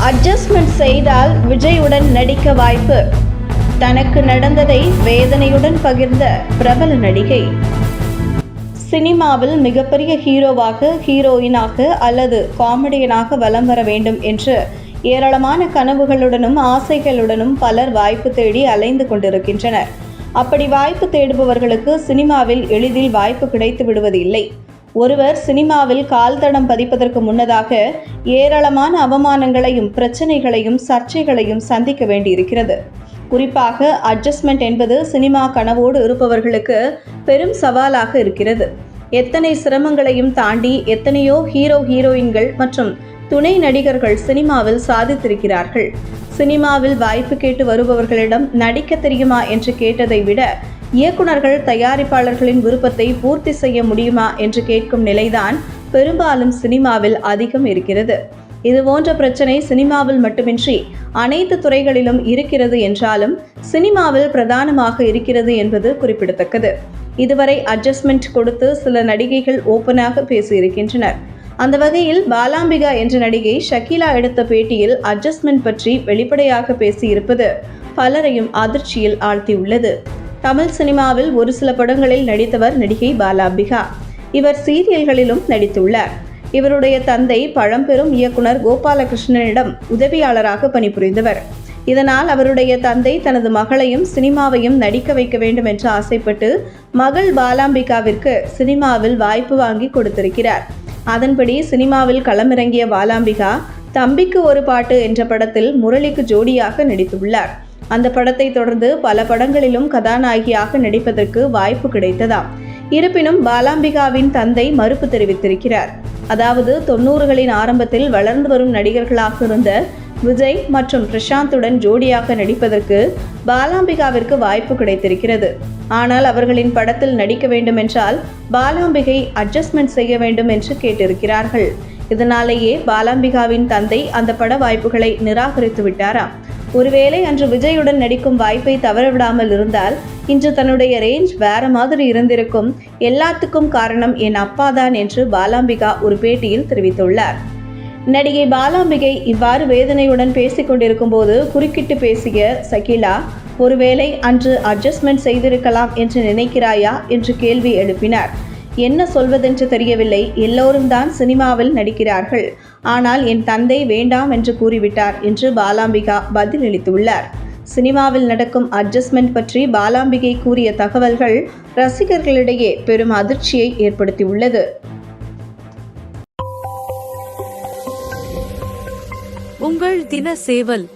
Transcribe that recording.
Adjustment செய்தால் விஜயுடன் நடிக்க வாய்ப்பு. தனக்கு நடந்ததை வேதனையுடன் பகிர்ந்த பிரபல நடிகை. சினிமாவில் மிகப்பெரிய ஹீரோவாக, ஹீரோயினாக அல்லது காமெடியனாக வலம் வர வேண்டும் என்று ஏராளமான கனவுகளுடனும் ஆசைகளுடனும் பலர் வாய்ப்பு தேடி அலைந்து கொண்டிருக்கின்றனர். அப்படி வாய்ப்பு தேடுபவர்களுக்கு சினிமாவில் எளிதில் வாய்ப்பு கிடைத்து விடுவது இல்லை. ஒருவர் சினிமாவில் கால் தடம் பதிப்பதற்கு முன்னதாக ஏராளமான அவமானங்களையும் பிரச்சனைகளையும் சர்ச்சைகளையும் சந்திக்க வேண்டியிருக்கிறது. குறிப்பாக அட்ஜஸ்ட்மெண்ட் என்பது சினிமா கனவோடு இருப்பவர்களுக்கு பெரும் சவாலாக இருக்கிறது. எத்தனை சிரமங்களையும் தாண்டி எத்தனையோ ஹீரோயின்கள் மற்றும் துணை நடிகர்கள் சினிமாவில் சாதித்திருக்கிறார்கள். சினிமாவில் வாய்ப்பு கேட்டு வருபவர்களிடம் நடிக்க தெரியுமா என்று கேட்டதை விட இயக்குனர்கள் தயாரிப்பாளர்களின் விருப்பத்தை பூர்த்தி செய்ய முடியுமா என்று கேட்கும் நிலைதான் பெரும்பாலும் சினிமாவில் அதிகம் இருக்கிறது. இதுபோன்ற பிரச்சனை சினிமாவில் மட்டுமின்றி அனைத்து துறைகளிலும் இருக்கிறது என்றாலும் சினிமாவில் பிரதானமாக இருக்கிறது என்பது குறிப்பிடத்தக்கது. இதுவரை அட்ஜஸ்ட்மெண்ட் கொடுத்து சில நடிகைகள் ஓப்பனாக பேசியிருக்கின்றனர். அந்த வகையில் பாலாம்பிகா என்ற நடிகை ஷக்கீலா எடுத்த பேட்டியில் அட்ஜஸ்ட்மெண்ட் பற்றி வெளிப்படையாக பேசியிருப்பது பலரையும் அதிர்ச்சியில் ஆழ்த்தியுள்ளது. தமிழ் சினிமாவில் ஒரு சில படங்களில் நடித்தவர் நடிகை பாலாம்பிகா. இவர் சீரியல்களிலும் நடித்துள்ளார். இவருடைய தந்தை பழம்பெரும் இயக்குனர் கோபாலகிருஷ்ணனிடம் உதவியாளராக பணிபுரிந்தவர். இதனால் அவருடைய தந்தை தனது மகளையும் சினிமாவையும் நடிக்க வைக்க வேண்டும் என்று ஆசைப்பட்டு மகள் பாலாம்பிகாவிற்கு சினிமாவில் வாய்ப்பு வாங்கி கொடுத்திருக்கிறார். அதன்படி சினிமாவில் களமிறங்கிய பாலாம்பிகா தம்பிக்கு ஒரு பாட்டு என்ற படத்தில் முரளிக்கு ஜோடியாக நடித்துள்ளார். அந்த படத்தை தொடர்ந்து பல படங்களிலும் கதாநாயகியாக நடிப்பதற்கு வாய்ப்பு கிடைத்ததாம். இருப்பினும் பாலாம்பிகாவின் தந்தை மறுப்பு தெரிவித்திருக்கிறார். அதாவது 90களின் ஆரம்பத்தில் வளர்ந்து வரும் நடிகர்களாக இருந்த விஜய் மற்றும் பிரசாந்துடன் ஜோடியாக நடிப்பதற்கு பாலாம்பிகாவிற்கு வாய்ப்பு கிடைத்திருக்கிறது. ஆனால் அவர்களின் படத்தில் நடிக்க வேண்டும் என்றால் பாலாம்பிகை அட்ஜஸ்ட்மெண்ட் செய்ய வேண்டும் என்று கேட்டிருக்கிறார்கள். இதனாலேயே பாலாம்பிகாவின் தந்தை அந்த பட வாய்ப்புகளை நிராகரித்து விட்டாராம். ஒருவேளை அன்று விஜயுடன் நடிக்கும் வாய்ப்பை தவறவிடாமல் இருந்தால் இன்று தன்னுடைய ரேஞ்ச் வேற மாதிரி இருந்திருக்கும். எல்லாத்துக்கும் காரணம் என் அப்பாதான் என்று பாலாம்பிகா ஒரு பேட்டியில் தெரிவித்துள்ளார். நடிகை பாலாம்பிகை இவ்வாறு வேதனையுடன் பேசிக் கொண்டிருக்கும் போது குறுக்கிட்டு பேசிய ஷக்கீலா, ஒருவேளை அன்று அட்ஜஸ்ட்மெண்ட் செய்திருக்கலாம் என்று நினைக்கிறாயா என்று கேள்வி எழுப்பினார். என்ன சொல்வதென்று தெரியவில்லை. எல்லோரும் தான் சினிமாவில் நடிக்கிறார்கள். ஆனால் என் தந்தை வேண்டாம் என்று கூறிவிட்டார் என்று பாலாம்பிகா பதிலளித்துள்ளார். சினிமாவில் நடக்கும் அட்ஜஸ்ட்மெண்ட் பற்றி பாலாம்பிகை கூறிய தகவல்கள் ரசிகர்களிடையே பெரும் அதிர்ச்சியை ஏற்படுத்தியுள்ளது. உங்கள் தின சேவல்.